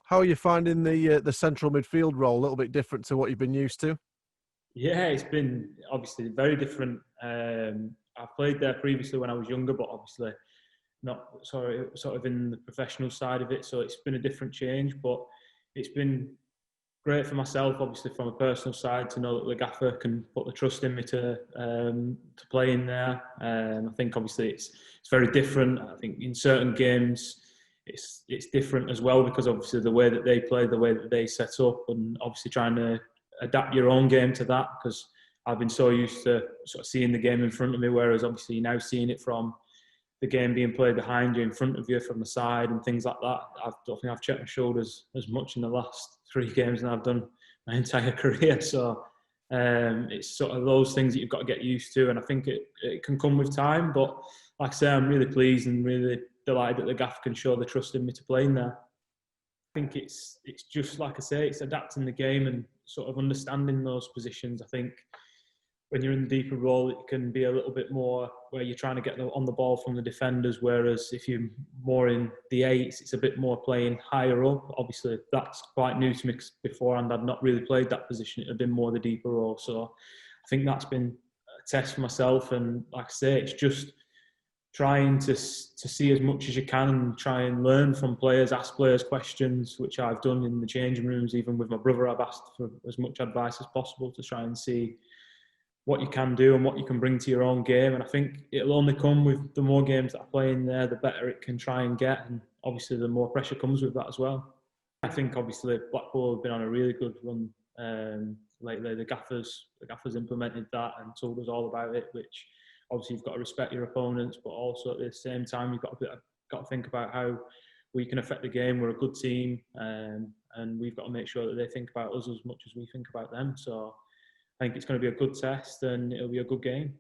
How are you finding the central midfield role? A little bit different to what you've been used to. Yeah, it's been obviously very different. I've played there previously when I was younger, but obviously not sort of in the professional side of it. So it's been a different change, but it's been great for myself, obviously from a personal side, to know that the gaffer can put the trust in me to play in there. I think obviously it's very different. I think in certain games it's different as well, because obviously the way that they play, the way that they set up, and obviously trying to adapt your own game to that, because I've been so used to sort of seeing the game in front of me, whereas obviously you're now seeing it from the game being played behind you, in front of you, from the side, and things like that. I don't think I've checked my shoulders as much in the last 3 games than I've done my entire career. So it's sort of those things that you've got to get used to, and I think it can come with time. But like I say, I'm really pleased and really delighted that the gaff can show the trust in me to play in there. I think it's just like I say, it's adapting the game and sort of understanding those positions. I think when you're in the deeper role, it can be a little bit more where you're trying to get on the ball from the defenders, whereas if you're more in the eights, it's a bit more playing higher up. Obviously, that's quite new to me, because beforehand I'd not really played that position. It had been more the deeper role. So I think that's been a test for myself. And like I say, it's just trying to see as much as you can and try and learn from players, ask players questions, which I've done in the changing rooms. Even with my brother, I've asked for as much advice as possible to try and see what you can do and what you can bring to your own game. And I think it'll only come with the more games that I play in there, the better it can try and get. And obviously the more pressure comes with that as well. I think obviously Blackpool have been on a really good run lately. The gaffers implemented that and told us all about it, which obviously you've got to respect your opponents, but also at the same time you've got to think about how we can affect the game. We're a good team, and we've got to make sure that they think about us as much as we think about them. So I think it's going to be a good test and it'll be a good game.